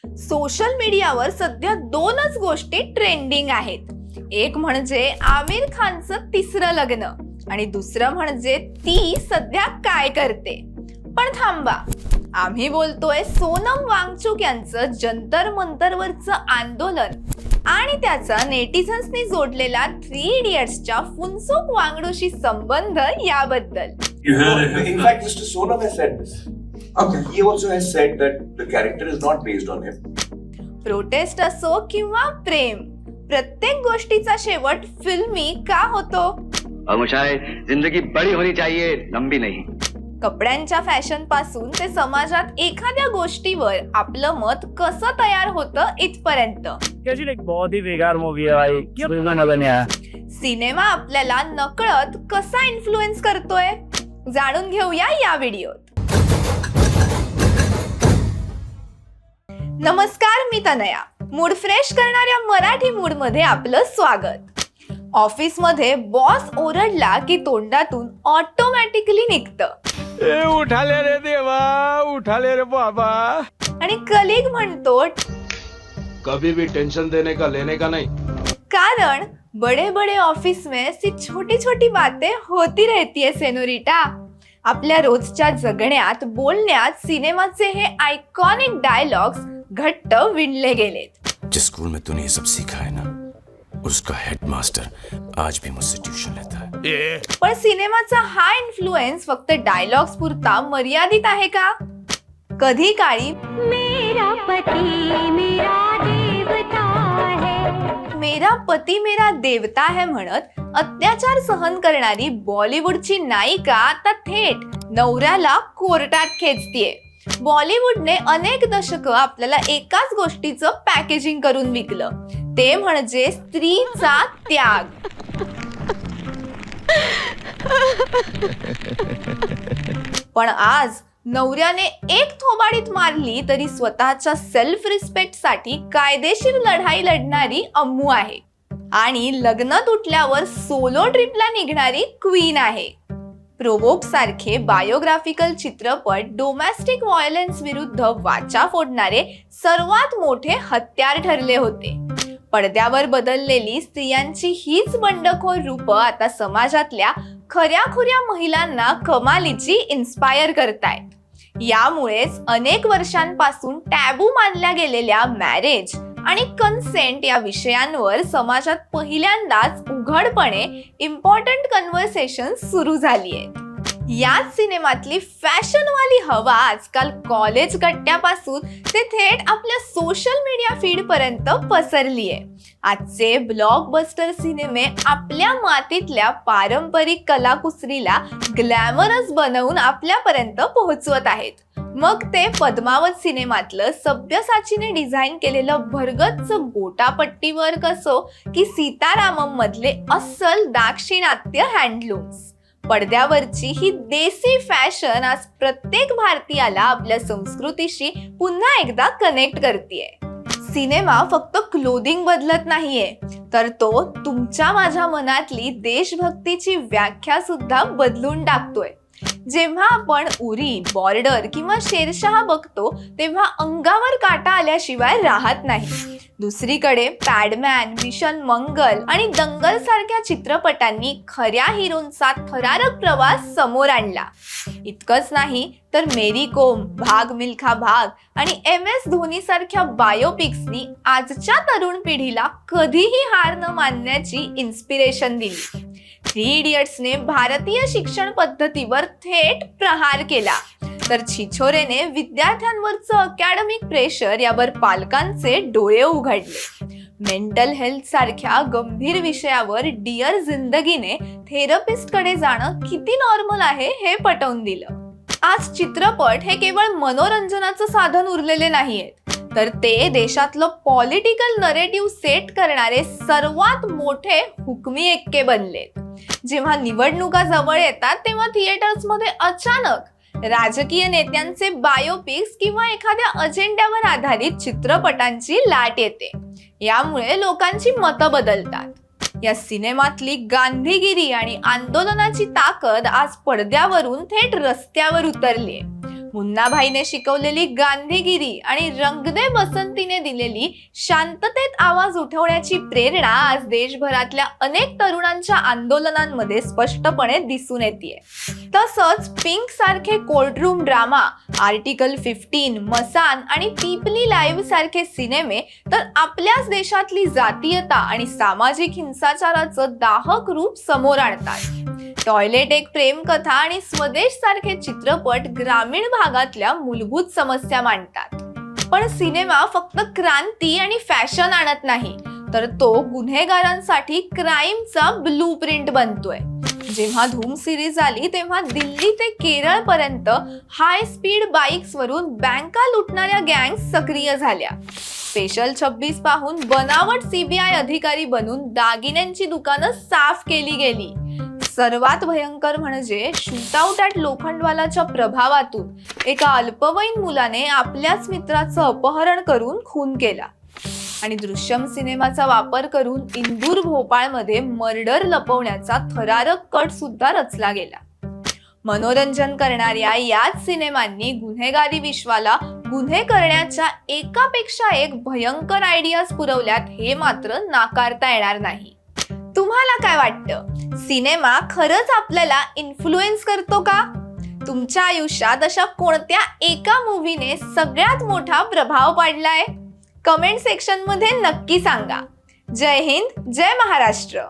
Social मीडियावर सध्या दोनच गोष्टी ट्रेंडिंग आहेत. एक म्हणजे आमिर खानचं तिसरं लग्न आणि दुसरं म्हणजे ती सध्या काय करते. पण थांबा, आम्ही बोलतोय सोनम वांगचुक यांचं जंतर मंतरवरचं आंदोलन आणि त्याचा नेटिझन्सनी जोडलेला 3 इडियट्सच्या फुनसुक वांगडूशी संबंध याबद्दल. In fact, Mr. Sonam has said this. Okay. He also has said that the character is not based on him. Prostate असो किंवा प्रेम, प्रत्येक गोष्टीचा शेवट फिल्मी का होतो? खामोशाई, जिंदगी बड़ी होनी चाहिए, लंबी नहीं. कपड्यांच्या फॅशन पासून ते समाजात एखाद्या गोष्टीवर आपलं मत कसं तयार होतं इथपर्यंत. एक बहुत ही बेकार मूवी है भाई. नजर नहीं आया. सिनेमा आपल्याला नकळत कसा इन्फ्लुएन्स करतोय जाणून घेऊया या व्हिडिओत. नमस्कार, मी तनया. मूड फ्रेश करणाऱ्या मराठी मूड मध्ये आपलं स्वागत. ऑफिस मध्ये बॉस ओरडला की तोंडातून ऑटोमॅटिकली निघतं, उठाले रे देवा, उठाले रे बाबा. आणि कलिग म्हणतो कभी भी टेंशन देने का लेने का नहीं. कारण बड़े बड़े ऑफिस में ऐसी छोटी छोटी बातें होती रहती है सेनोरिटा. आपल्या रोजच्या जगण्यात बोलण्यात सिनेमाचे हे आयकॉनिक डायलॉग्स घट्ट विणले गेलेत. जिस स्कूल में तूने ये सब सीखा है ना, उसका हेडमास्टर आज भी मुझसे ट्यूशन लेता है. पण सिनेमाचा हा इन्फ्लुएन्स फक्त डायलॉग्स पुरता मर्यादित आहे का? कधी काळी मेरा पति मेरा देवता है, मेरा पती मेरा देवता है म्हणत अत्याचार सहन करणारी बॉलिवूडची नायिका आता थेट नवऱ्याला कोर्टात खेचतीये. बॉलिवूडने अनेक दशकं आपल्याला एकाच गोष्टीचं पॅकेजिंग करून विकलं, ते म्हणजे स्त्रीचा त्याग. पण आज नवऱ्याने एक थोबाडीत मारली तरी स्वतःच्या सेल्फ रिस्पेक्ट साठी कायदेशीर लढाई लढणारी अम्मू आहे आणि लग्न तुटल्यावर सोलो ट्रिपला निघणारी क्वीन आहे. प्रोवोक सारखे बायोग्राफिकल चित्रपट डोमेस्टिक व्हायलन्स विरुद्ध वाचा फोडणारे सर्वात मोठे हत्यार ठरले होते. पडद्यावर बदललेली स्त्रियांची हीच बंडखोर रूपं आता समाजातल्या खऱ्याखुऱ्या महिलांना कमालीची इन्स्पायर करतायत. यामुळेच अनेक वर्षांपासून टॅबू मानल्या गेलेल्या मॅरेज आणि कन्सेंट या विषयांवर समाजात पहिल्यांदाच उघडपणे इम्पॉर्टंट कन्व्हर्सेशन सुरू झाली आहेत. याच सिनेमातली फॅशनवाली हवा आजकाल कॉलेज कट्ट्यापासून ते थेट आपल्या सोशल मीडिया फीड पर्यंत पसरली आहे. आजचे ब्लॉकबस्टर सिनेमे आपल्या मातीतल्या पारंपरिक कलाकुसरीला ग्लॅमरस बनवून आपल्यापर्यंत पोहोचवत आहेत. मग ते पद्मावत सिनेमातलं सब्यसाचीने डिझाईन केलेलं भरगच्च गोटापट्टी वर्क असो की सीतारामम मधले अस्सल दाक्षिणात्य हँडलूम्स. पडद्यावरची ही देसी फॅशन आज प्रत्येक भारतीयाला आपल्या संस्कृतीशी पुन्हा एकदा कनेक्ट करतेय. सिनेमा फक्त क्लोदिंग बदलत नाहीये, तर तो तुमच्या माझ्या मनातली देशभक्तीची व्याख्या सुद्धा बदलून टाकतोय. जेव्हा आपण उरी, बॉर्डर किंवा शेरशाह बघतो तेव्हा अंगावर काटा आल्याशिवाय राहत नाही. दुसरीकडे पॅडमॅन, मिशन मंगल आणि दंगल सारख्या चित्रपटांनी खऱ्या हिरोंचा थरारक प्रवास समोर आणला. इतकंच नाही तर मेरी कोम, भाग मिल्खा भाग आणि MS धोनी सारख्या बायोपिक्सनी आजच्या तरुण पिढीला कधीही हार न मानण्याची इन्स्पिरेशन दिली. 3 इडियट्सने भारतीय शिक्षण पद्धतीवर थेट प्रहार केला, तर छिछोरेने विद्यार्थ्यांवरचं अकॅडमिक प्रेशर यावर पालकांचे डोळे उघडले. मेंटल हेल्थ सारख्या गंभीर विषयावर डिअर जिंदगीने थेरपिस्टकडे जाणं किती नॉर्मल आहे हे पटवून दिलं. आज चित्रपट हे केवळ मनोरंजनाचं साधन उरलेले नाहीयेत, तर ते देशातलं पॉलिटिकल नरेटिव्ह सेट करणारे सर्वात मोठे हुकमी एक्के बनलेत. जेव्हा निवडणुका जवळ येतात तेव्हा थिएटर्समध्ये अचानक राजकीय नेत्यांचे बायोपिक्स किंवा एखाद्या अजेंड्यावर आधारित चित्रपटांची लाट येते. यामुळे लोकांची मतं बदलतात. या सिनेमातली गांधीगिरी आणि आंदोलनाची ताकद आज पडद्यावरून थेट रस्त्यावर उतरलीये. मुन्नाभाईने शिकवलेली गांधीगिरी आणि रंग दे बसंतीने दिलेली शांततेत आवाज उठवण्याची प्रेरणा आज देशभरातल्या अनेक तरुणांच्या आंदोलनांमध्ये स्पष्टपणे दिसून येते. तसंच पिंक सारखे कोर्टरूम ड्रामा, आर्टिकल 15, मसान आणि पीपली लाईव्ह सारखे सिनेमे तर आपल्याच देशातली जातीयता आणि सामाजिक हिंसाचाराचं दाहक रूप समोर आणतात. टॉयलेट एक प्रेमकथा आणि स्वदेश सारखे चित्रपट ग्रामीण भागातल्या मूलभूत समस्या मांडतात. पण सिनेमा फक्त क्रांती आणि फॅशन आणत नाही, तर तो गुन्हेगारांसाठी क्राईमचा ब्लूप्रिंट बनतोय. जेव्हा धूम सिरीज आली तेव्हा दिल्ली ते केरळ पर्यंत हाय स्पीड बाईक्स वरून बँका लुटणाऱ्या गँग सक्रिय झाल्या. स्पेशल 26 पाहून बनावट सीबीआय अधिकारी बनून दागिन्यांची दुकानं साफ केली गेली. सर्वात भयंकर म्हणजे शूटआउट ॲट लोखंडवालाच्या प्रभावातून एका अल्पवयीन मुलाने आपल्याच मित्राचं अपहरण करून खून केला. आणि दृश्यम सिनेमाचा वापर करून इंदूर भोपाळमध्ये मर्डर लपवण्याचा थरारक कट सुद्धा रचला गेला. मनोरंजन करणाऱ्या याच सिनेमांनी गुन्हेगारी विश्वाला गुन्हे करण्याच्या एकापेक्षा एक भयंकर आयडियाज पुरवल्यात, हे मात्र नाकारता येणार नाही. तुम्हाला काय वाटतं? सिनेमा खरंच आपल्याला इन्फ्लुएन्स करतो का? तुमच्या आयुष्यात अशा कोणत्या एका मूवीने सगळ्यात मोठा प्रभाव पाडलाय? कमेंट सेक्शन मध्ये नक्की सांगा. जय हिंद, जय महाराष्ट्र.